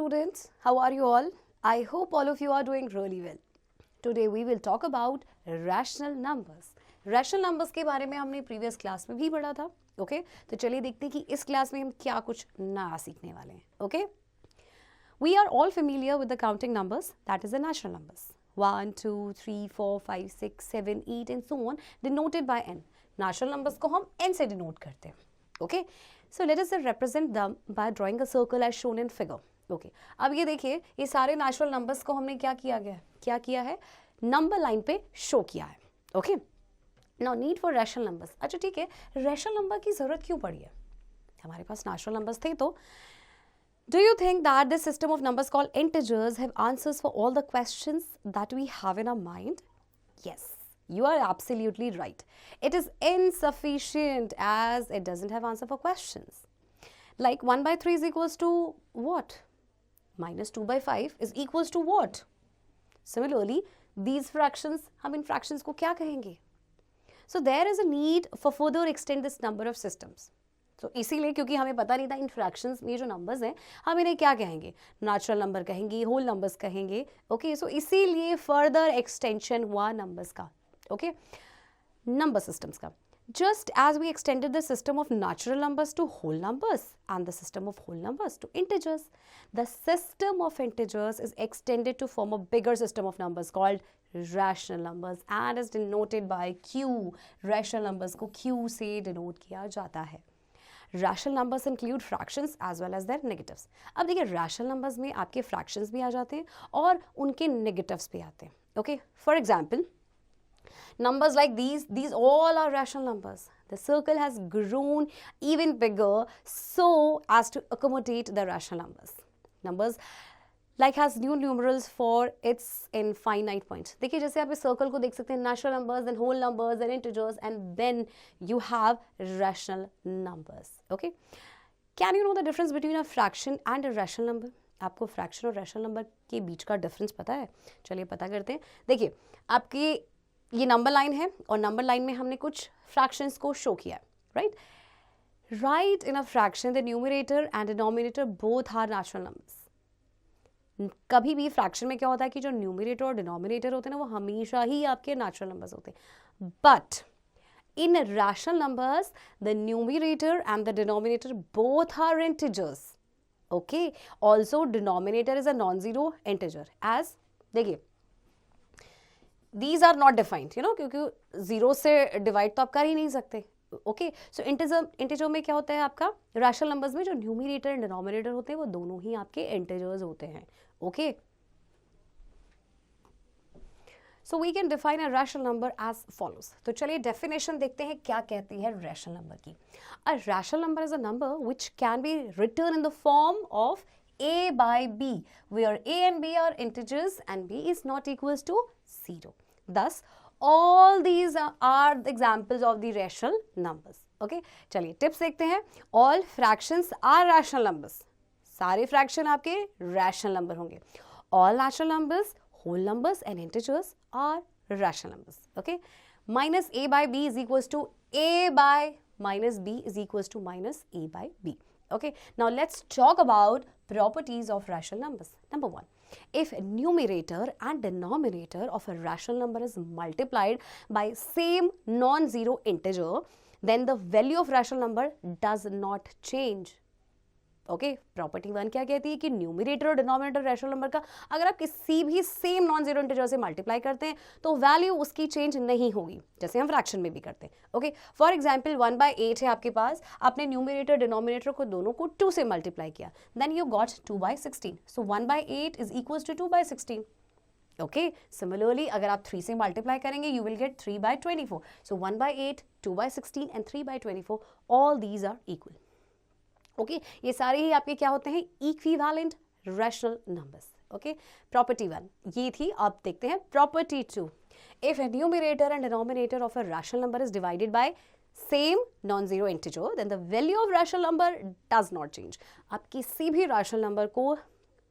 students, how are you all? I hope all of you are doing really well. Today we will talk about rational numbers. Rational numbers के बारे में हमने previous class में भी पढ़ा था. Okay तो चलिए देखते हैं कि इस क्लास में हम क्या कुछ नया सीखने वाले हैं. Okay We are all familiar with the counting numbers, that is the natural numbers. 1, 2, 3, 4, 5, 6, 7, 8 and so on denoted by n. Natural numbers को हम n से denote करते हैं. Okay? So let us represent them by drawing a circle as shown in figure. Okay. अब ये देखिए ये सारे natural numbers को हमने क्या किया है नंबर लाइन पे शो किया है. Okay now need for rational numbers. अच्छा ठीक है रैशनल नंबर की जरूरत क्यों पड़ी है? हमारे पास नेचुरल नंबर्स थे तो do you think that this system of numbers called integers have answers for all the questions that we have in our mind? Yes, you are absolutely right. It is insufficient as it doesn't have answer for questions. Like 1 by 3 is equals to what? Minus 2 by 5 is equals to what? Similarly, these fractions, हम इन fractions को क्या कहेंगे? So there is a need for further extend this number of systems. तो इसीलिए क्योंकि हमें पता नहीं था इन फ्रैक्शंस में जो नंबर्स हैं हम इन्हें क्या कहेंगे, नेचुरल नंबर कहेंगे, होल नंबर्स कहेंगे. ओके सो इसीलिए फर्दर एक्सटेंशन हुआ नंबर्स का. ओके नंबर सिस्टम्स का. Just as we extended the system of natural numbers to whole numbers and the system of whole numbers to integers, the system of integers is extended to form a bigger system of numbers called rational numbers and is denoted by Q. Rational numbers को Q से denote किया जाता है. Rational numbers include fractions as well as their negatives. अब देखिए rational numbers में आपके fractions भी आ जाते हैं और उनके negatives भी आते हैं. Okay, for example, numbers like these all are rational numbers. The circle has grown even bigger so as to accommodate the rational numbers. Numbers like has new numerals for its infinite points. देखिए जैसे आप इस circle को देख सकते हैं natural numbers and whole numbers and integers and then you have rational numbers. Okay? Can you know the difference between a fraction and a rational number? आपको fraction और rational number के बीच का difference पता है? चलिए पता करते हैं. देखिए आपकी ये नंबर लाइन है और नंबर लाइन में हमने कुछ फ्रैक्शंस को शो किया है. Right right in a fraction the numerator and denominator both are natural numbers. कभी भी फ्रैक्शन में क्या होता है कि जो न्यूमरेटर और डिनोमिनेटर होते हैं ना वो हमेशा ही आपके नेचुरल नंबर्स होते हैं. But in rational numbers the numerator and the denominator both are integers. Okay also denominator is a non zero integer. As देखिए these are not defined, you know, क्योंकि जीरो से डिवाइड तो आप कर ही नहीं सकते. ओके सो इंटीजर में क्या होता है आपका रैशनल नंबर्स में जो न्यूमरेटर एंड डिनोमिनेटर होते हैं वो दोनों ही आपके इंटीजर्स होते हैं. Okay so we can define a rational number as follows. तो चलिए डेफिनेशन देखते हैं क्या कहती है रैशनल नंबर की. A rational number is a number which can be written in the form of a by b, where a and b are integers and b is not equals to 0. Thus, all these are the examples of the rational numbers. Okay? चलिए tips देखते हैं. All fractions are rational numbers. सारे fraction आपके rational number होंगे. All natural numbers, whole numbers and integers are rational numbers. Okay? Minus a by b is equals to a by minus b is equals to minus a by b. Okay, now let's talk about properties of rational numbers. Number 1, if numerator and denominator of a rational number is multiplied by same non-zero integer, then the value of rational number does not change. Okay property 1 क्या कहती है कि numerator और denominator rational number का अगर आप किसी भी सेम नॉन जीरो इंटीजर से मल्टीप्लाई करते हैं तो वैल्यू उसकी चेंज नहीं होगी जैसे हम फ्रैक्शन में भी करते हैं. ओके फॉर एग्जांपल 1 by 8 है आपके पास, आपने न्यूमरेटर डिनोमिनेटर को दोनों को 2 से मल्टीप्लाई किया, then you got 2 by 16. So 1 by 8 is equals to 2 by 16. Okay similarly अगर आप 3 से मल्टीप्लाई करेंगे you will get 3 by 24. So 1 by 8, 2 by 16 and 3 by 24 all these are equal. Okay ये सारे ही आपके क्या होते हैं equivalent rational numbers. Okay property 1 ये थी. अब देखते हैं property 2. If numerator and denominator of a rational number is divided by same non zero integer then the value of rational number does not change. आप किसी भी रैशनल नंबर को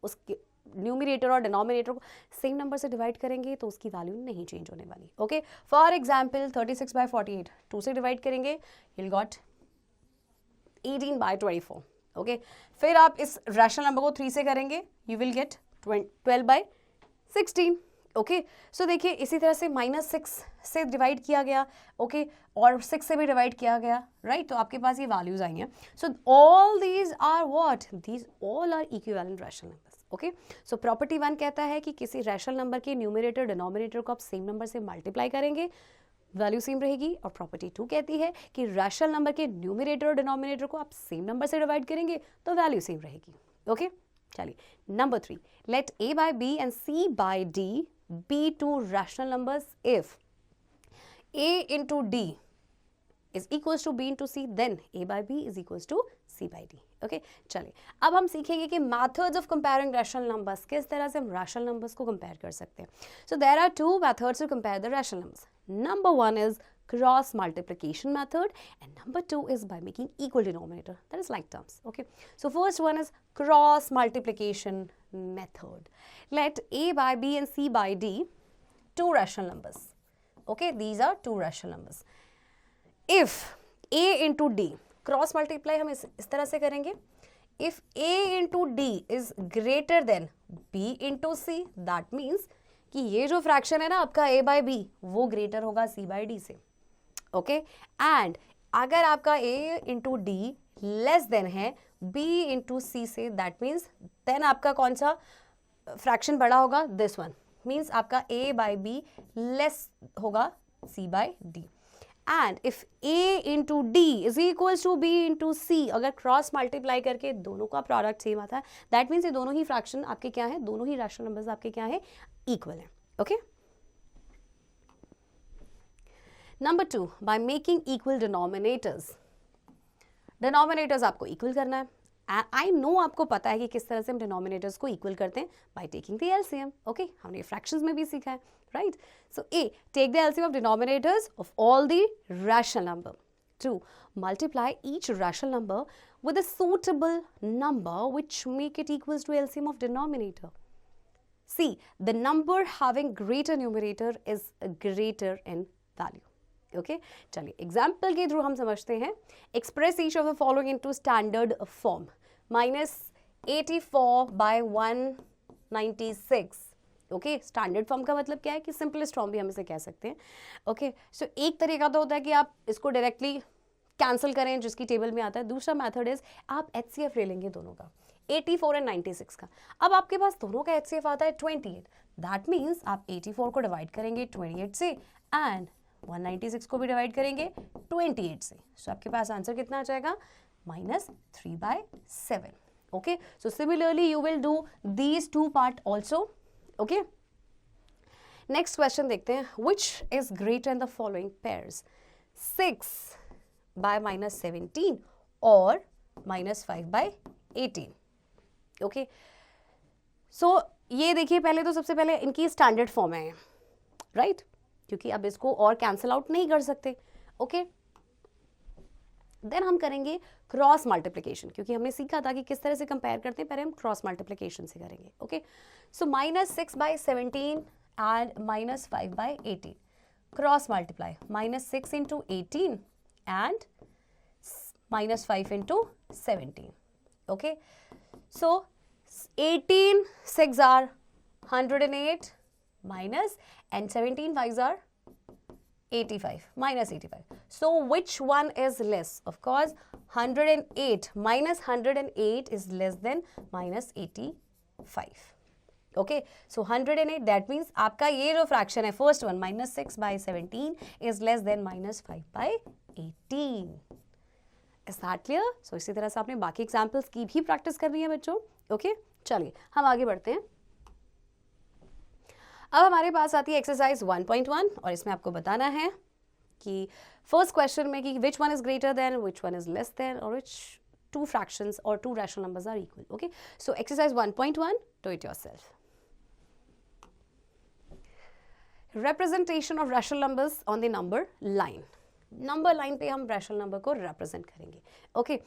उसके न्यूमरेटर और डिनोमिनेटर को सेम नंबर से divide करेंगे तो उसकी वैल्यू नहीं चेंज होने वाली. ओके फॉर एग्जाम्पल 36 by 48 2 से डिवाइड करेंगे you'll got 18 by 24. ओके फिर आप इस रैशनल नंबर को 3 से करेंगे, you will gate 12/16. Okay so देखिए इसी तरह से -6 से डिवाइड किया गया, ओके और 6 से भी डिवाइड किया गया, राइट. तो आपके पास ये वैल्यूज आई हैं. So all these are what, these all are equivalent rational numbers. Okay so property 1 कहता है कि किसी रैशनल नंबर के न्यूमरेटर डिनोमिनेटर को आप सेम नंबर से मल्टीप्लाई करेंगे, वैल्यू सेम रहेगी. और प्रॉपर्टी 2 कहती है कि रैशनल नंबर के न्यूमरेटर और डिनोमिनेटर को आप सेम नंबर से डिवाइड करेंगे तो वैल्यू सेम रहेगी. ओके चलिए number 3, let a by b and c by d be two rational numbers if a into d is equals to b into c, then a by b is equals to c by d. Okay चलिए अब हम सीखेंगे कि methods of comparing rational numbers, किस तरह से हम rational numbers को कंपेयर कर सकते हैं. So there are two methods to compare the rational numbers. Number 1 is cross multiplication method and number 2 is by making equal denominator, that is like terms. Okay so first one is cross multiplication method. Let a by b and c by d two rational numbers. Okay these are two rational numbers. If a into d, cross multiply हम इस तरह से करेंगे. If a into d is greater than b into c, that means कि ये जो fraction है ना आपका a by b वो ग्रेटर होगा c by d से. ओके एंड अगर आपका a into D less than है b इंटू सी से, दैट मीन्स देन आपका कौन सा फ्रैक्शन बड़ा होगा, दिस वन मीन्स आपका a बाई बी लेस होगा c by D. And if a into D is equals to b into C, अगर क्रॉस मल्टीप्लाई करके दोनों का प्रोडक्ट सेम आता है, दैट मीन्स ये दोनों ही फ्रैक्शन आपके क्या है, दोनों ही रैशनल नंबर्स आपके क्या है, इक्वल है. Okay number 2, by making equal denominators. Denominators आपको इक्वल करना है. आई नो आपको पता है कि किस तरह से हम डिनोमिनेटर्स को इक्वल करते हैं, by taking the LCM. Okay हमने फ्रैक्शंस में भी सीखा है, right. So A, take the LCM of denominators of all the rational number. 2, multiply each rational number with a suitable number which make it equals to LCM of denominator. C, the number having greater numerator is greater in value. Okay चलिए example के through हम समझते हैं. Express each of the following into standard form. -84 by 196. Okay standard form का मतलब क्या है कि सिंपलेस्ट फॉर्म भी हम इसे कह सकते हैं. ओके सो एक तरीका तो होता है कि आप इसको डायरेक्टली कैंसिल करें जिसकी टेबल में आता है. दूसरा मेथड इज आप HCF ले लेंगे दोनों का, 84 और 96 का. अब आपके पास दोनों का HCF आता है 28. दैट मीन्स आप 84 को डिवाइड करेंगे 28 से एंड 196 को भी डिवाइड करेंगे 28 से. सो आपके पास आंसर कितना आ जाएगा, -3/7. Okay so similarly you will do these two part also. Okay next question देखते हैं. Which is greater in the following pairs, 6 by -17 और -5/18. ओके सो ये देखिए पहले तो सबसे पहले इनकी स्टैंडर्ड फॉर्म है, राइट क्योंकि अब इसको और कैंसिल आउट नहीं कर सकते. ओके देन हम करेंगे क्रॉस मल्टीप्लिकेशन, क्योंकि हमने सीखा था कि किस तरह से कंपेयर करते हैं, पहले हम क्रॉस मल्टीप्लिकेशन से करेंगे. Okay so -6/17 and -5/18 cross multiply, -6 into 18 and -5 into 17. Okay so 18 6 are 108 minus and 17 5s are 85 -85. So which one is less? Of course 108 minus 108 is less than -85. Okay so 108, that means आपका ये जो fraction है first one -6/17 is less than -5/18. Is that clear? So इसी तरह से आपने बाकी examples की भी प्रैक्टिस करनी है बच्चों. ओके चलिए हम आगे बढ़ते हैं. अब हमारे पास आती है एक्सरसाइज 1.1 और इसमें आपको बताना है कि फर्स्ट क्वेश्चन में कि which one is greater than, which one is less than और विच टू फ्रैक्शंस और two rational numbers are equal. Okay so exercise 1.1, do it yourself. representation of rational numbers on the number line. Number line पे हम rational number को represent करेंगे. Okay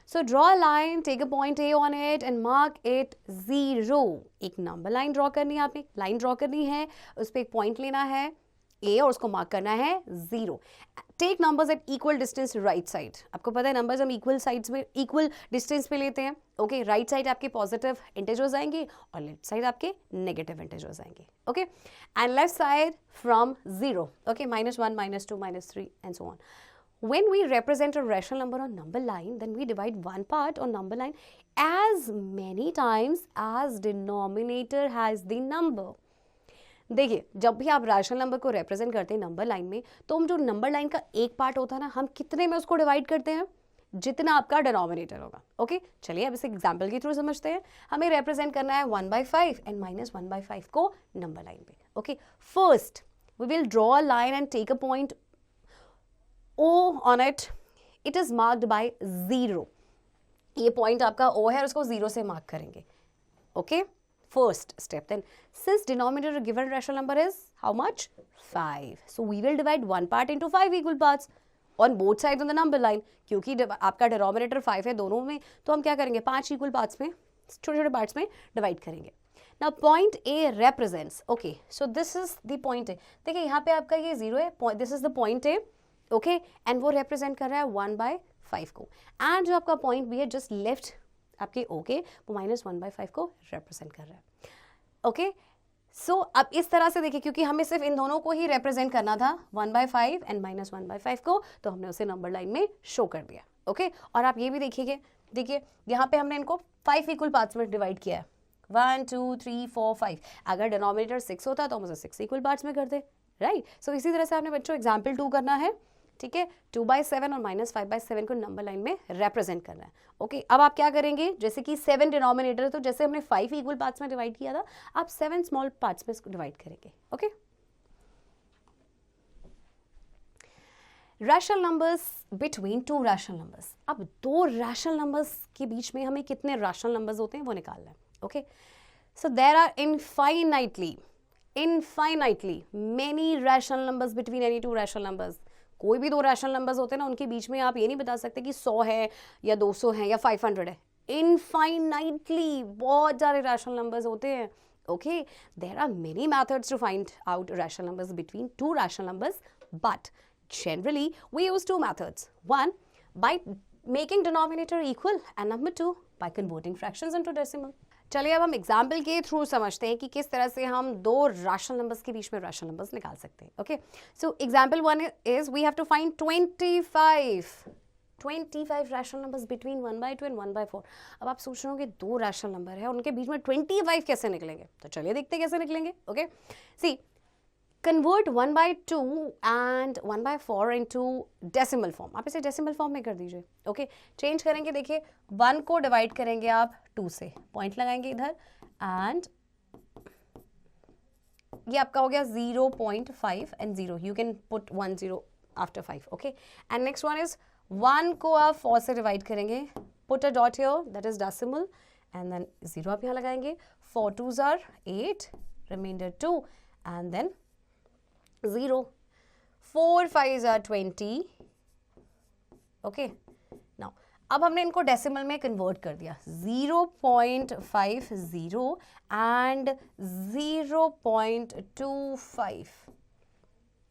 so draw a line, take a point A on it and mark it 0. एक number line draw करनी है, आपने line draw करनी है, उस पर एक पॉइंट लेना है ए और उसको मार्क करना है 0. Take numbers at equal distance right side. आपको पता है नंबर्स हम इक्वल साइड्स में इक्वल डिस्टेंस पे लेते हैं. ओके, राइट साइड आपके पॉजिटिव इंटीजर्स आएंगे और लेफ्ट साइड आपके नेगेटिव इंटीजर्स आएंगे. Okay, and left side from 0. Okay, -1, -2, -3 and so on. When we represent a rational number on number line, then we divide one part on number line as many times as denominator has the number. देखिए, जब भी आप rational number को represent करते हैं number line में, तो हम जो नंबर लाइन का एक पार्ट होता है ना, हम कितने में उसको डिवाइड करते हैं? जितना आपका डिनोमिनेटर होगा. ओके, चलिए अब इसे एग्जाम्पल के थ्रू समझते हैं. हमें रिप्रेजेंट करना है 1/5 एंड -1/5 को नंबर लाइन पे. Okay, first we will draw a line and take a point O on it. It is marked by 0. ये पॉइंट आपका O है और उसको 0 से मार्क करेंगे. Okay, first step. Then since denominator given rational number is how much? 5. So we will divide one part into 5 equal parts on both sides on the number line. क्योंकि आपका denominator 5 है दोनों में, तो हम क्या करेंगे? 5 इक्वल पार्ट्स में, छोटे छोटे पार्ट्स में डिवाइड करेंगे. Now point A represents. Okay, so this is the point A. देखिए यहाँ पे आपका ये 0 है. This is the point A. Okay, and वो रिप्रेजेंट कर रहा है 1/5 को. एंड जो आपका पॉइंट भी है जस्ट लेफ्ट आपके ओके, वो -1/5 को रिप्रेजेंट कर रहा है. ओके, सो अब इस तरह से देखिए, क्योंकि हमें सिर्फ इन दोनों को ही रिप्रेजेंट करना था 1/5 एंड -1/5 को, तो हमने उसे नंबर लाइन में शो कर दिया. ओके, और आप ये भी देखिए यहाँ पे हमने इनको 5 इक्वल पार्ट्स में डिवाइड किया है. 1 2 3 4 5. अगर डिनोमिनेटर 6 होता तो हम उसे 6 इक्वल पार्ट्स में करते. राइट. सो इसी तरह से आपने बच्चों एग्जाम्पल 2 करना है. ठीक है, 2/7 और -5/7 को नंबर लाइन में रिप्रेजेंट करना है. ओके, अब आप क्या करेंगे? जैसे कि 7 डिनोमिनेटर है, तो जैसे हमने 5 इक्वल पार्ट्स में डिवाइड किया था, आप 7 स्मॉल पार्ट्स में इसको डिवाइड करेंगे. Okay, rational numbers between two rational numbers. अब दो रैशनल नंबर्स के बीच में हमें कितने रैशनल नंबर्स होते हैं वो निकालना है. Okay, so there are infinitely many rational numbers between any two rational numbers. कोई भी दो रैशनल नंबर्स होते हैं ना, उनके बीच में आप ये नहीं बता सकते कि 100 है या 200 है या 500 है. इनफाइनाइटली बहुत सारे रैशनल नंबर्स होते हैं. Okay, there are many methods to find out rational numbers between two rational numbers, but generally we use two methods. One, by making denominator equal, and number two, by converting fractions into decimal. चलिए अब हम example के through समझते हैं कि किस तरह से हम दो रैशनल नंबर्स के बीच में रैशनल नंबर्स निकाल सकते हैं. Okay, so example 1 is we have to find 25 rational numbers between 1/2 and 1/4. अब आप सोच रहे हो कि दो रैशनल नंबर है, उनके बीच में 25 कैसे निकलेंगे? तो चलिए देखते हैं कैसे निकलेंगे. Okay, see, convert 1/2 and 1/4 into decimal form. आप इसे डेसिमल फॉर्म में कर दीजिए. ओके, चेंज करेंगे. देखिए 1 को डिवाइड करेंगे आप 2 से, पॉइंट लगाएंगे इधर, एंड ये आपका हो गया 0.5 and 0. You can put 1 0 after 5. Okay, and next one is 1 को आप 4 से डिवाइड करेंगे, put a dot here, that is decimal, and then 0 आप यहाँ लगाएंगे. 4 2s are 8, remainder 2, and then 0. 4 5s are 20. Okay, now अब हमने इनको डेसिमल में कन्वर्ट कर दिया. 0.50 एंड 0.25.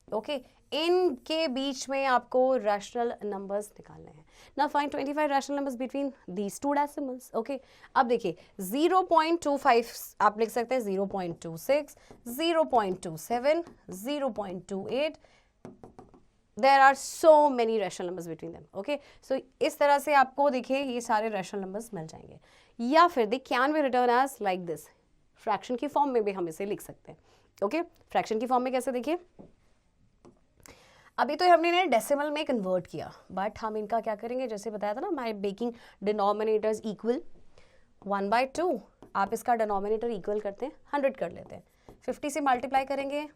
ओके, इनके बीच में आपको रैशनल नंबर्स निकालने हैं. Now find 25 rational numbers between these two decimals. Okay, अब देखिए 0.25 आप लिख सकते हैं, 0.26, 0.27, 0.28. There are so many rational numbers between them. Okay, so इस तरह से आपको देखिए ये सारे रैशनल नंबर्स मिल जाएंगे. या फिर they can be written as like this. Fraction की फॉर्म में भी हम इसे लिख सकते हैं. ओके, फ्रैक्शन की फॉर्म में कैसे? देखिए अभी तो हमने इन्हें डेसिमल में कन्वर्ट किया, बट हम इनका क्या करेंगे, जैसे बताया था ना, बाय मेकिंग डिनोमिनेटर्स इक्वल. 1/2 आप इसका डिनोमिनेटर इक्वल करते हैं, 100 कर लेते हैं. 50 से मल्टीप्लाई करेंगे,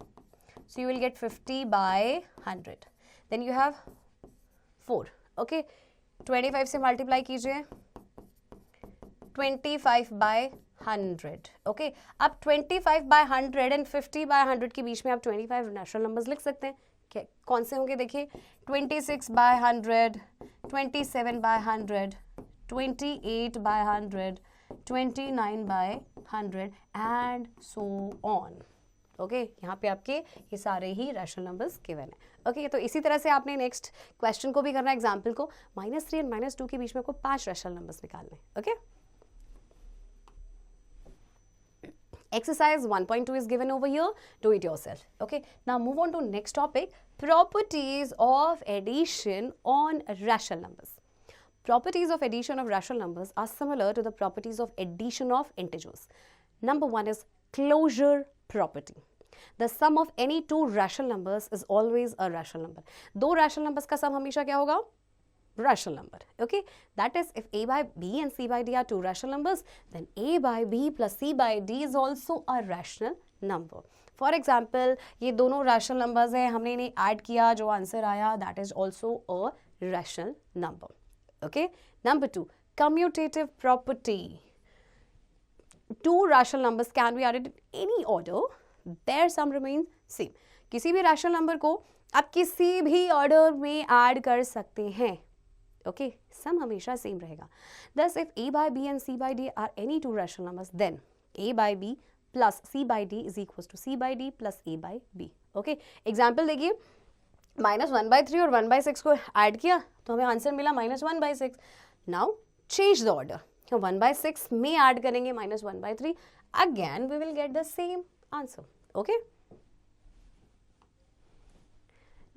so you will get 50/100. Then you have 4. Okay, 25 से मल्टीप्लाई कीजिए, 25/100. ओके, अब 25/100 एंड 50/100 के बीच में आप 25 नेचुरल नंबर्स लिख सकते हैं. कौन से होंगे? देखिए 26/100, 27/100, 28/100, 29/100 एंड सो ऑन. ओके यहाँ पे आपके ये सारे ही रैशनल नंबर्स गिवन है। ओके तो इसी तरह से आपने नेक्स्ट क्वेश्चन को भी करना है, एग्जाम्पल को -3 एंड -2 के बीच में आपको 5 रैशनल नंबर्स निकालने। Okay exercise 1.2 is given over here, do it yourself. Okay, now move on to next topic, properties of addition on rational numbers. Properties of addition of rational numbers are similar to the properties of addition of integers. Number one is closure property. The sum of any two rational numbers is always a rational number. दो rational numbers का sum हमेशा क्या होगा? Rational number. Okay, that is if a by b and c by d are two rational numbers, then a by b plus c by d is also a rational number. For example, ये दोनों rational numbers हैं, हमने इन्हें add किया, जो answer आया that is also a rational number. Okay, number 2, commutative property. Two rational numbers can be added in any order, their sum remains same. किसी भी rational number को आप किसी भी order में add कर सकते हैं, okay, sum हमेशा सेम रहेगा. Thus, if a by b and c by d are any two rational numbers, then a by b plus c by d is equals to c by d plus a by b. Okay, example देखिए, -1/3 और 1/6 को add किया तो हमें answer मिला -1/6. Now change the order, 1/6 में add करेंगे -1/3, again we will get the same answer. Okay,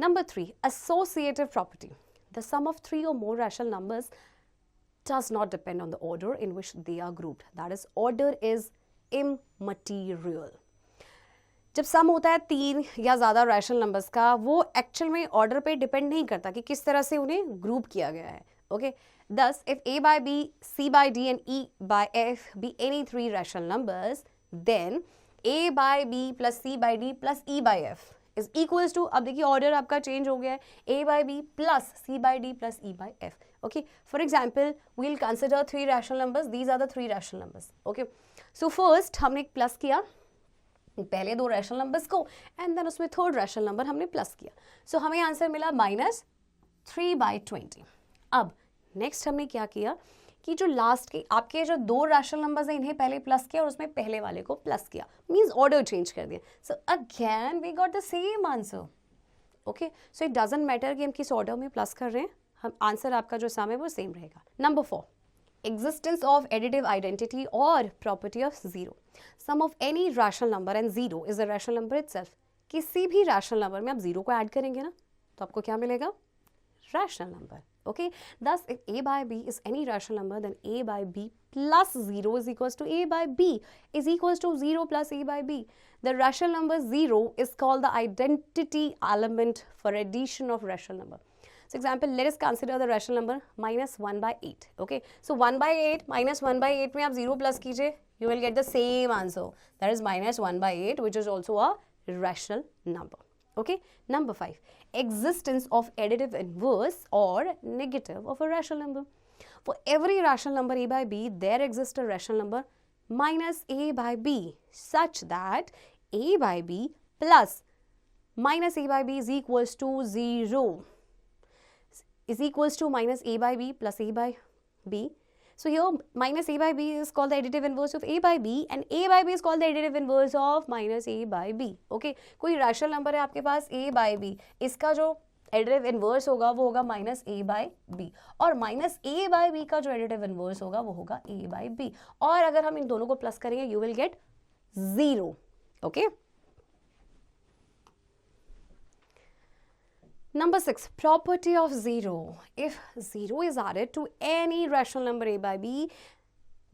number 3, associative property. The sum of three or more rational numbers does not depend on the order in which they are grouped. That is, order is immaterial. जब सम होता है तीन या ज़्यादा rational numbers का, वो actual में order पे डिपेंड नहीं करता कि किस तरह से उन्हें ग्रुप किया गया है. Okay, thus if a by b, c by d and e by f be any three rational numbers, then a by b plus c by d plus e by f is equals to, अब देखिए order आपका change हो गया है, a by b plus c by d plus e by f. Okay, for example, we'll consider three rational numbers. These are the three rational numbers. Okay, so first हमने एक plus किया पहले दो rational numbers को, and then उसमें third rational number हमने plus किया, सो हमें आंसर मिला -3/20. अब नेक्स्ट हमने क्या किया कि जो लास्ट के आपके जो दो रैशनल नंबर्स हैं इन्हें पहले प्लस किया और उसमें पहले वाले को प्लस किया, मींस ऑर्डर चेंज कर दिया. So again we got the same answer. Okay, so it doesn't matter कि हम किस ऑर्डर में प्लस कर रहे हैं, हम आंसर आपका जो सम है वो सेम रहेगा. Number 4, existence of additive identity or property of zero. Sum of any rational number and zero is a rational number itself. किसी भी rational number में आप zero को add करेंगे ना तो आपको क्या मिलेगा? Rational number. Okay, thus if a by b is any rational number, then a by b plus 0 is equals to a by b is equals to 0 plus a by b. The rational number 0 is called the identity element for addition of rational number. So example, let us consider the rational number -1/8. Okay, so 1/8 -1/8 में आप 0 plus कीजिए, you will get the same answer. That is -1/8, which is also a rational number. Okay, number 5, existence of additive inverse or negative of a rational number. For every rational number a by b, there exists a rational number minus a by b, such that a by b plus minus a by b is equals to 0. Is equals to minus a by b plus a by b. So here minus a by b is called the additive inverse of a by b and a by b is called the additive inverse of minus a by b. Okay, कोई rational number है आपके पास a by b, इसका जो additive inverse होगा वो होगा minus a by b, और minus a by b का जो additive inverse होगा वो होगा a by b, और अगर हम इन दोनों को प्लस करेंगे you will get 0. Okay. Number 6, property of zero. If 0 is added to any rational number a by b,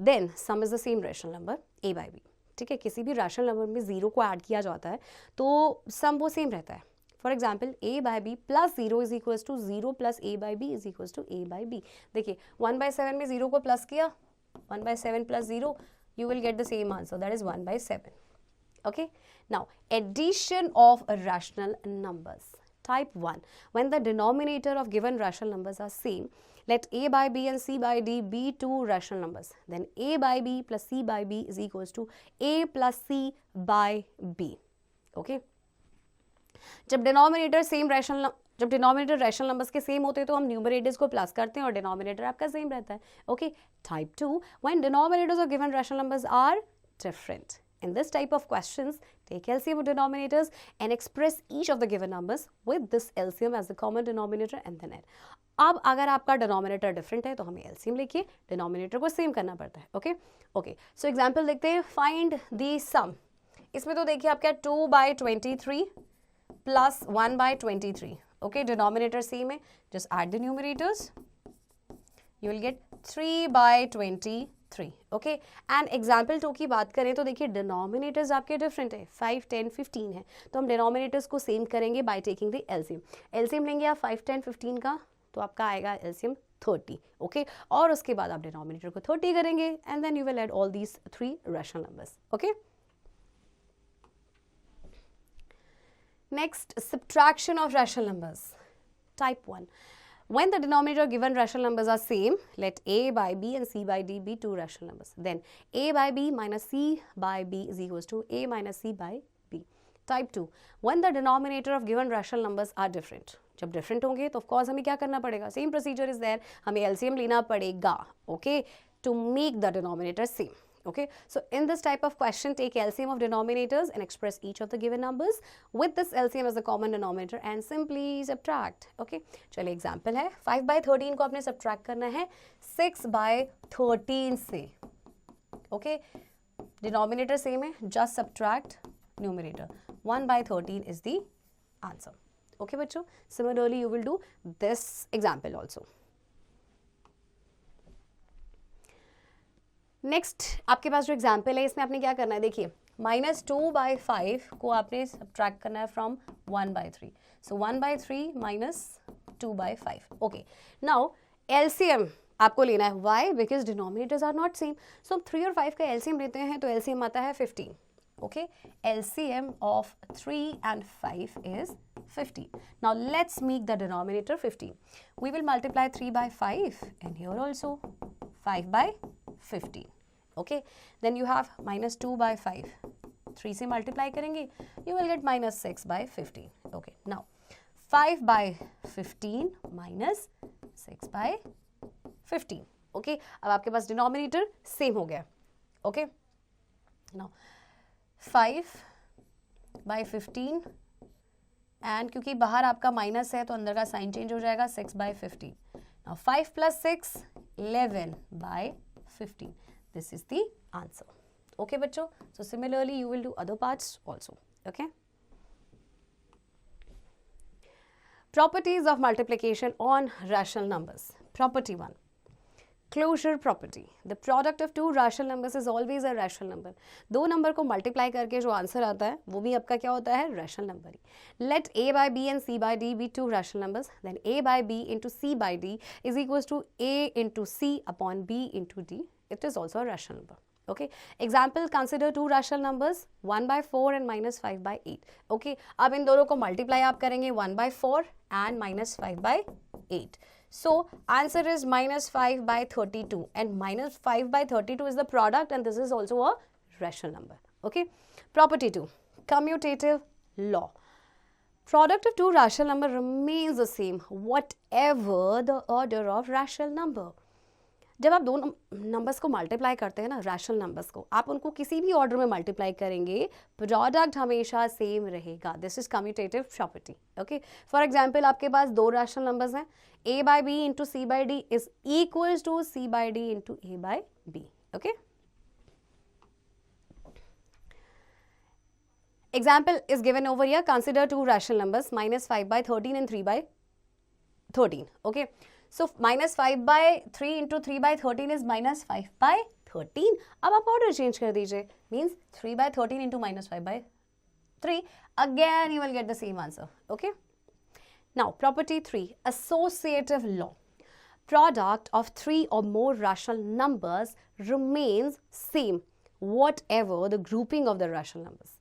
then sum is the same rational number a by b. ठीक है, किसी भी rational number में 0 को add किया जाता है तो sum वो same रहता है. For example, a by b plus 0 is equals to 0 plus a by b is equals to a by b. देखिए 1/7 में 0 को प्लस किया, 1/7 plus 0, you will get the same answer, that is 1/7. Okay, now addition of rational numbers. Type 1, when the denominator of given rational numbers are same, let a by b and c by d be two rational numbers. Then a by b plus c by b is equals to a plus c by b. Okay. जब denominator rational numbers के same होते हैं तो हम numerators को plus करते हैं और denominator आपका same रहता है. Okay. Type 2, when denominators of given rational numbers are different. In this type of questions, Take LCM of denominators and express each of the given numbers with this LCM as the common denominator and then add. अब अगर आपका denominator different है तो हमें LCM लिखिए, denominator को same करना पड़ता है. ओके ओके, सो एग्जांपल देखते हैं. फाइंड द सम. इसमें तो देखिए आपका 2/23 प्लस 1/23. ओके, डिनोमिनेटर सेम है, just add the numerators, you will gate 3/23. Okay, and example 2 की बात करें तो देखिए डिनोमिनेटर्स आपके डिफरेंट है, 5, 10, 15 है, तो हम डिनोमिनेटर्स को सेम करेंगे bye taking the LCM. LCM लेंगे आप 5, 10, 15 का, तो आपका आएगा एलसीएम 30. ओके, और उसके बाद आप डिनोमिनेटर को 30 करेंगे and then you will add all these 3 rational numbers. Okay, next, subtraction of rational numbers. Type 1. When the denominator given rational numbers are same, let a by b and c by d be 2 rational numbers. Then a by b minus c by b is equals to a minus c by b. Type 2. When the denominator of given rational numbers are different. जब different होंगे तो of course हमें क्या करना पड़ेगा? Same procedure is there. हमें LCM लेना पड़ेगा. Okay, to make the denominator same. Okay, so in this type of question, take LCM of denominators and express each of the given numbers with this LCM as the common denominator and simply subtract. Okay, चलिए example है, 5/13 को आपने subtract करना है 6/13 से. Okay, denominator same है, just subtract numerator. 1/13 is the answer. Okay बच्चों, similarly you will do this example also. Next आपके पास जो एग्जाम्पल है इसमें आपने क्या करना है, देखिए -2/5 को आपने सब्ट्रैक्ट करना है from 1/3. So 1/3 minus 2/5. Okay, now LCM आपको लेना है. Why? Because denominators are not same. So 3 और 5 का एलसीएम लेते हैं तो एलसीएम आता है 15. Okay, LCM of 3 and 5 is 15. Now let's make the denominator 15. We will multiply 3/5 and here also 5/15. Okay, then you have -2/5. 3 से multiply करेंगे, you will get -6/15. Okay, now 5/15 minus 6/15. Okay, अब आपके पास denominator same हो गया. Okay, now 5/15 and क्योंकि बाहर आपका minus है तो अंदर का साइन चेंज हो जाएगा 6/15. Now 5 + 6 11/15. This is the answer. Okay बच्चों, so similarly you will do other parts also. Okay, properties of multiplication on rational numbers. Property 1, closure property. The product of 2 rational numbers is always a rational number. 2 number को multiply करके जो answer आता है वो भी आपका क्या होता है, रैशनल नंबर ही. Let a by b and c by d be 2 rational numbers, then a by b into c by d is equals to a into c upon b into d. It is also a rational number. Okay, example, consider 2 rational numbers 1/4 and -5/8. Okay, अब इन दोनों को multiply आप करेंगे 1/4 and -5/8. So answer is -5/32 and -5/32 is the product and this is also a rational number. Okay, property 2, commutative law. Product of 2 rational number remains the same whatever the order of rational number. जब आप 2 numbers को multiply करते हैं ना, rational numbers को, आप उनको किसी भी ऑर्डर में मल्टीप्लाई करेंगे, प्रोडक्ट हमेशा सेम रहेगा. This is commutative property. Okay, for example आपके पास 2 रैशनल नंबर्स हैं, a by b into c by d is equals to c by d into a by b. Okay, example is given over here. Consider 2 rational numbers -5/13 and 3/13. Okay, so -5/3 into 3/13 is -5/13. अब आप order change कर दीजिए, means 3/13 into -5/3. Again you will get the same answer. Okay, now property 3, associative law. Product of 3 or more rational numbers remains same whatever the grouping of the rational numbers.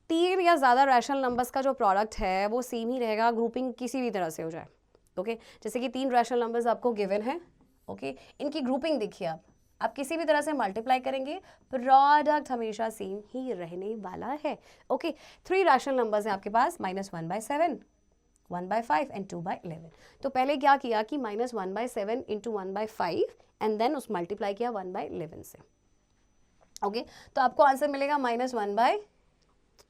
3 या ज़्यादा rational numbers का जो product है वो same ही रहेगा, grouping किसी भी तरह से हो जाए. ओके, जैसे कि 3 रैशनल नंबर्स आपको गिवन है. ओके, इनकी ग्रुपिंग देखिए, आप किसी भी तरह से मल्टीप्लाई करेंगे, प्रोडक्ट हमेशा सेम ही रहने वाला है. ओके, 3 रैशनल नंबर्स हैं आपके पास, -1/7, 1/5 एंड 2/11. तो पहले क्या किया कि -1/7 इंटू 1/5 एंड देन उस मल्टीप्लाई किया 1/11 से. ओके, तो आपको आंसर मिलेगा -1/3.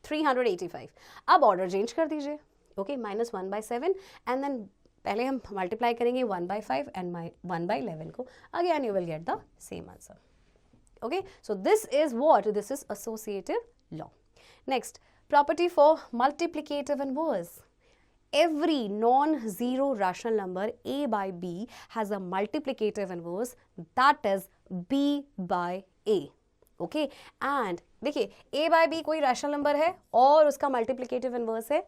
385। अब ऑर्डर चेंज कर दीजिए, ओके, -1/7 एंड देन पहले हम मल्टीप्लाई करेंगे 1/5 एंड 1/11 को, again you will get the same answer. Okay, so this is what? This is associative law. Next, property for multiplicative inverse. Every non-zero rational number a by b has a multiplicative inverse, that is b by a. Okay, and देखिए a by b कोई rational number है और उसका multiplicative inverse है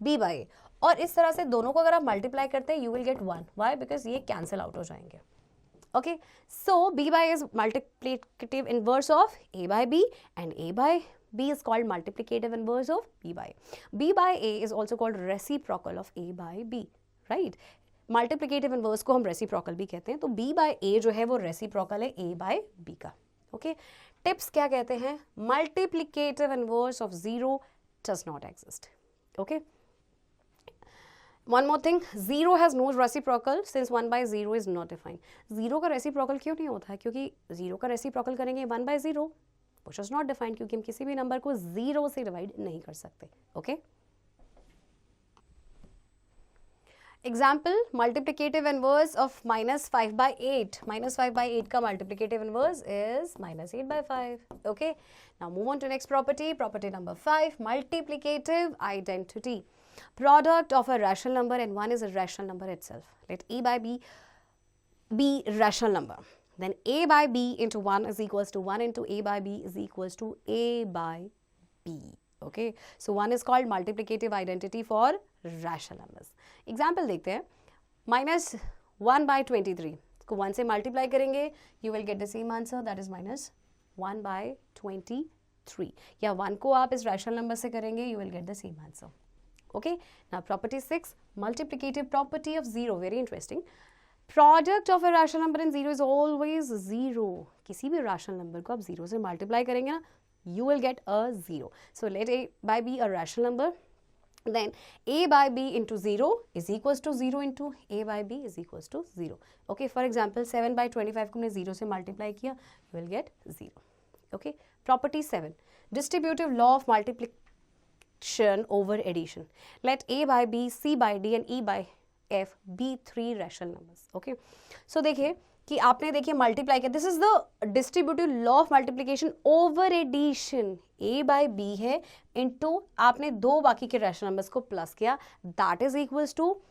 b by a, और इस तरह से दोनों को अगर आप multiply करते हैं you will get 1. Why? Because ये cancel out हो जाएंगे. Okay, so b by a is multiplicative inverse of a by b and a by b is called multiplicative inverse of b by a. b by a is also called reciprocal of a by b, right? Multiplicative inverse को हम reciprocal भी कहते हैं, तो b by a जो है वो reciprocal है a by b का. Okay, tips क्या कहते हैं? Multiplicative inverse of 0 does not exist. Okay. One more thing, 0 has no reciprocal since 1/0 is not defined. 0 का reciprocal क्यों नहीं होता है? क्योंकि 0 का reciprocal करेंगे 1/0, which is not defined, क्योंकि हम किसी भी नंबर को 0 से डिवाइड नहीं कर सकते. Okay, example, multiplicative inverse of -5/8. -5/8 का multiplicative inverse is -8/5. Okay, now move on to next property. Property number 5, multiplicative identity. Product of a rational number and 1 is a rational number itself. Let a by b be rational number. Then a by b into 1 is equals to 1 into a by b is equals to a by b. Okay. So 1 is called multiplicative identity for rational numbers. Example देखते हैं. -1/23. इसको 1 से multiply करेंगे. You will get the same answer, that is -1/23. या 1 को आप इस rational number से करेंगे, you will get the same answer. Okay, now property 6, multiplicative property of 0. Very interesting. Product of a rational number and 0 is always 0. किसी भी rational number को आप 0 से multiply करेंगे ना, you will get a 0. So let a by b a rational number. Then a by b into 0 is equals to 0 into a by b is equals to 0. Okay, for example 7/25 को हमने 0 से multiply किया, you will get 0. Okay, property 7, distributive law of multiplication over addition. Let a by b, c by d and e by f be 3 rational numbers. Okay, so देखिए कि आपने देखिए multiply किया, this is the distributive law of multiplication over addition. a by b है into आपने दो बाकी के रैशनल नंबर्स को प्लस किया, that is equals to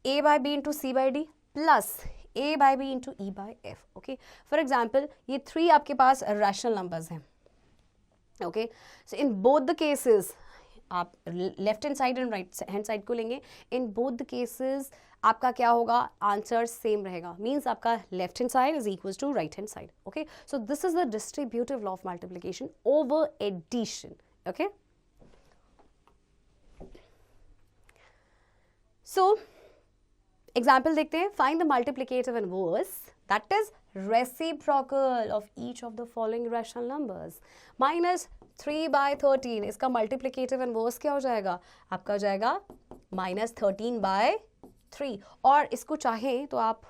a by b into c by d plus a by b into e by f. Okay, for example ये 3 आपके पास रैशनल नंबर्स हैं. Okay, so in both the cases आप left hand side and right hand side को लेंगे. In both the cases आपका क्या होगा, आंसर सेम रहेगा. मीन्स आपका left hand side is equals to right hand side. Okay, so this is the distributive law of multiplication over addition. Okay, so example देखते हैं. Find the multiplicative inverse that is reciprocal of each of the following rational numbers. -3/13 इसका multiplicative inverse क्या हो जाएगा, आपका हो जाएगा -13/3. और इसको चाहें तो आप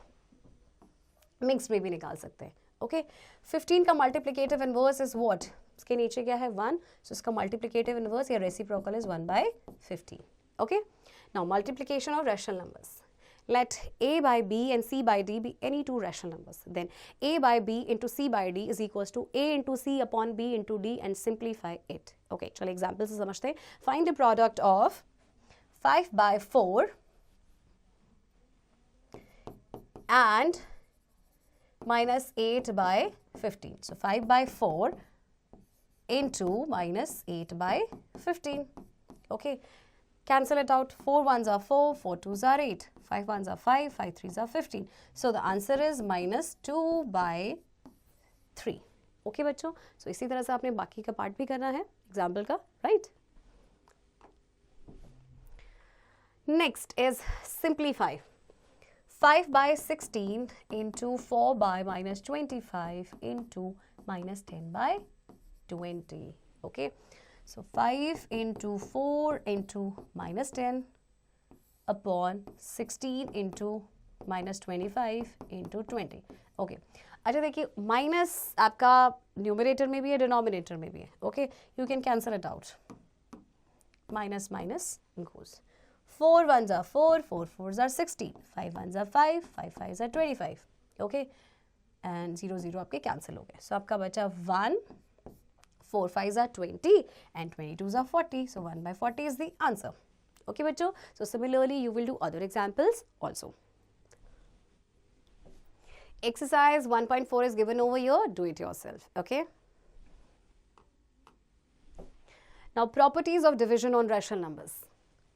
मिक्स में भी निकाल सकते हैं. ओके, 15 का मल्टीप्लिकेटिव इनवर्स इज व्हाट, इसके नीचे क्या है 1, सो इसका मल्टीप्लिकेटिव इनवर्स या reciprocal is 1/15. Okay, now multiplication of rational numbers. Let a by b and c by d be any two rational numbers. Then a by b into c by d is equals to a into c upon b into d and simplify it. Okay, चलो example से समझते हैं. Find the product of 5/4 and -8/15. So 5/4 into -8/15. Okay, cancel it out. 4 1s are 4, 4 2s are 8, 5 1s are 5, 5 3s are 15. So the answer is -2/3. Okay बच्चों, सो इसी तरह से आपने बाकी का पार्ट भी करना है एग्जाम्पल का, right. Next is simplify. 5/16 into 4/-25 into -10/20. Okay, so 5 into 4 into -10 upon 16 into minus 25 into 20. Okay, अच्छा देखिए माइनस आपका न्यूमरेटर में भी है, डिनोमिनेटर में भी है. Okay, you can cancel it out. Minus minus goes. 4 1s are 4, 4 4s are 16, 5 1s are 5, 5 5s are 25. Okay, and 0 0 आपके कैंसिल हो गए. सो आपका बचा 1, 4 5s are 20 and 22s are 40. So 1 by 40 is the answer. Okay, bachcho. So similarly, you will do other examples also. Exercise 1.4 is given over here. Do it yourself. Okay. Now, properties of division on rational numbers.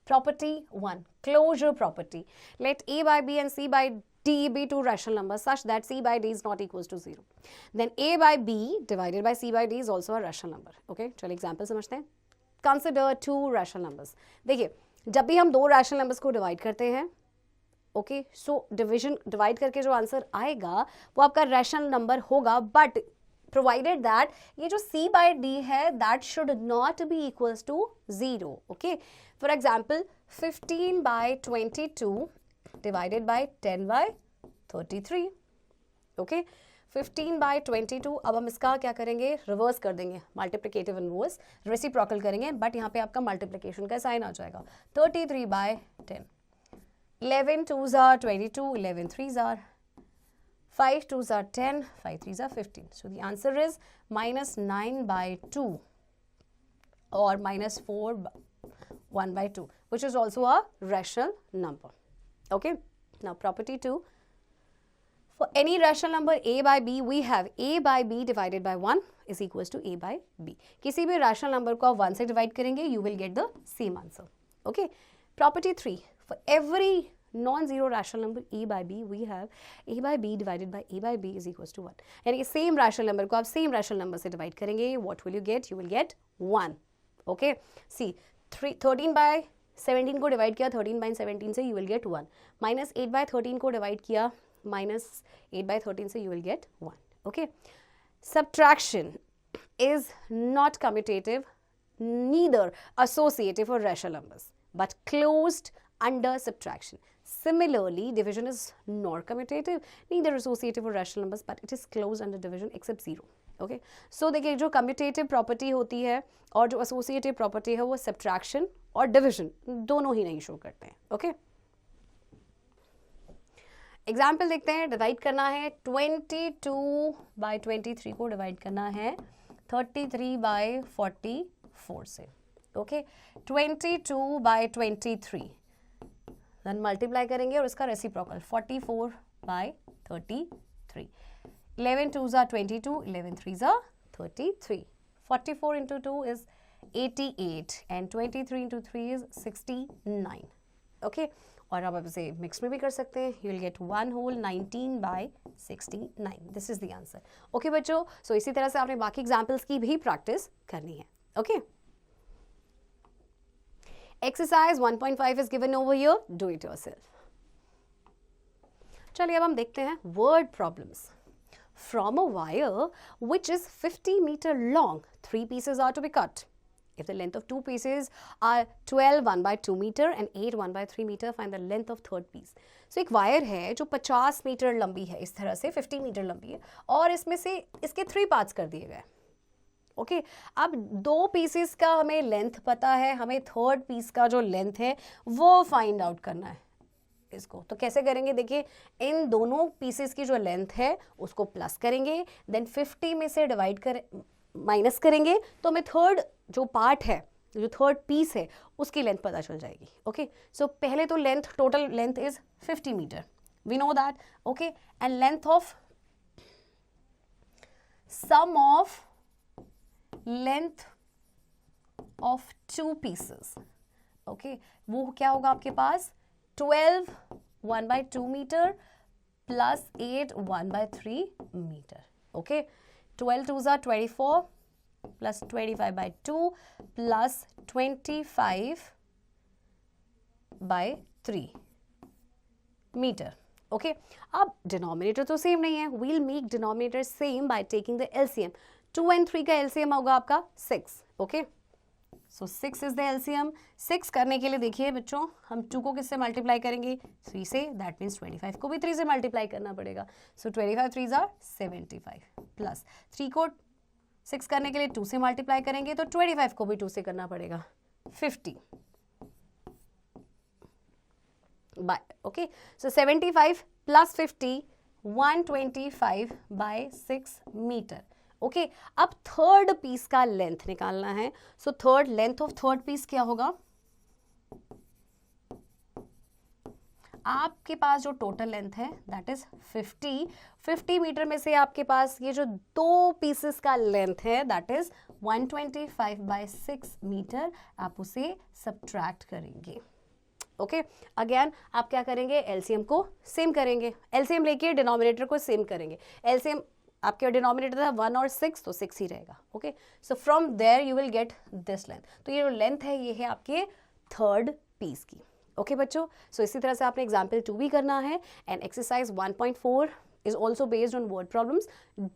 Property 1, closure property. Let A by B and C by D be two rational numbers such that C by D is not equals to 0. Then A by B divided by C by D is also a rational number. Okay, चलिए example समझते हैं. Consider two rational numbers. देखिए, जब भी हम दो rational numbers को divide करते हैं, okay, so divide करके जो आंसर आएगा वो आपका rational number होगा, but provided that ये जो C by D है that should not be equals to 0. Okay, for example 15 by 22 divided by 10 by 33. Okay, 15 by 22. अब हम इसका क्या करेंगे, रिवर्स कर देंगे, मल्टीप्लिकेटिव इनवर्स, रेसिप्रोकल करेंगे, बट यहाँ पे आपका मल्टीप्लिकेशन का साइन आ जाएगा. 33 by 10. 11 2s are 22, 11 3s are 5 2s are 10, 5 3s are 15. So the answer is minus 9 by 2 or minus 4 1 by 2, which is also a rational number. Okay, now property 2. For any rational number A by B, we have A by B divided by 1 is equals to A by B. किसी भी rational number को आप 1 से divide करेंगे, you will get the same answer. Okay, property 3. For every non-zero rational number A by B, we have A by B divided by A by B is equals to 1. यानी same rational number को आप same rational number से divide करेंगे, what will you get? You will get 1. Okay, see 13 by 17 को divide किया 13 by 17 से you will get 1. Minus 8 by 13 को divide किया minus 8 by 13 से you will get 1. Okay, subtraction is not commutative, neither associative or rational numbers, but closed under subtraction. Similarly, division is not commutative, neither associative or rational numbers, but it is closed under division except 0. Okay, so देखिए जो commutative property होती है और जो associative property है वो subtraction और division दोनों ही नहीं show करते हैं. Okay, एग्जाम्पल देखते हैं. डिवाइड करना है 22 by 23 को डिवाइड करना है 33 by 44 से. ओके, 22 by 23 देन मल्टीप्लाई करेंगे और इसका reciprocal 44 by 33. 11 2s are 22, 11 3s are 33. 44 into 2 is 88 and 23 into 3 is 69. Okay, और अब इसे मिक्स में भी कर सकते हैं. You will gate 1 whole 19 by 69. This is the answer. Okay बच्चों, सो इसी तरह से आपने बाकी एग्जाम्पल्स की भी प्रैक्टिस करनी है. Okay, exercise 1.5 is given over here. Do it yourself. चलिए अब हम देखते हैं word problems. From a wire which is 50 meter long, 3 pieces are to be cut. If the length of 2 pieces are 12 1 by 2 meter and 8 1 by 3 meter, find the length of third piece. So एक wire है जो 50 metre लंबी है, इस तरह से 50 metre लंबी है और इसमें से इसके 3 पार्ट्स कर दिए गए. ओके, अब 2 पीसेस का हमें लेंथ पता है, हमें थर्ड पीस का जो लेंथ है वो फाइंड आउट करना है. इसको तो कैसे करेंगे, देखिए इन दोनों पीसेस की जो लेंथ है उसको प्लस करेंगे, देन 50 में से डिवाइड कर माइनस करेंगे तो हमें थर्ड जो पार्ट है, जो थर्ड पीस है उसकी लेंथ पता चल जाएगी. ओके, सो पहले तो length, total length is 50 metre, we know that. Okay, and length of sum of length of 2 pieces. Okay, वो क्या होगा आपके पास 12 1 by 2 metre plus 8 1 by 3 metre. Okay, 12 2s are 24 plus 25 by 2 plus 25 by 3 metre. Okay, अब denominator तो same नहीं है, we'll make denominator same by taking the LCM. 2 and 3 का LCM होगा आपका 6. Okay, so 6 is the LCM. 6 करने के लिए देखिए बच्चों, हम 2 को किससे मल्टीप्लाई करेंगे? 3 से. दैट मीन्स 25 को भी 3 से मल्टीप्लाई करना पड़ेगा. सो 25 3s आर 75 प्लस 3 को 6 करने के लिए 2 से मल्टीप्लाई करेंगे तो 25 को भी 2 से करना पड़ेगा. 50 by. Okay, so 75 plus 50 125 by 6 metre. Okay, अब थर्ड पीस का लेंथ निकालना है. So third length of third piece क्या होगा? आपके पास जो टोटल लेंथ है दैट इज 50 मीटर में से आपके पास ये जो 2 पीसेस का लेंथ है दैट इज 125 बाय 6 मीटर. आप उसे सब्ट्रैक्ट करेंगे. ओके, अगेन आप क्या करेंगे? एलसीएम को सेम करेंगे. एलसीएम लेके डिनोमिनेटर को सेम करेंगे. एलसीएम आपके डिनोमिनेटर था 1 और 6 तो 6 ही रहेगा. Okay, so from there you will get this length. तो ये जो लेंथ है ये है आपके थर्ड पीस की. ओके बच्चों, सो इसी तरह से आपने एग्जाम्पल 2 भी करना है. And exercise 1.4 is also based on word problems.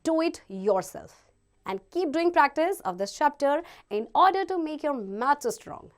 Do it yourself and keep doing practice of this chapter in order to make your maths strong.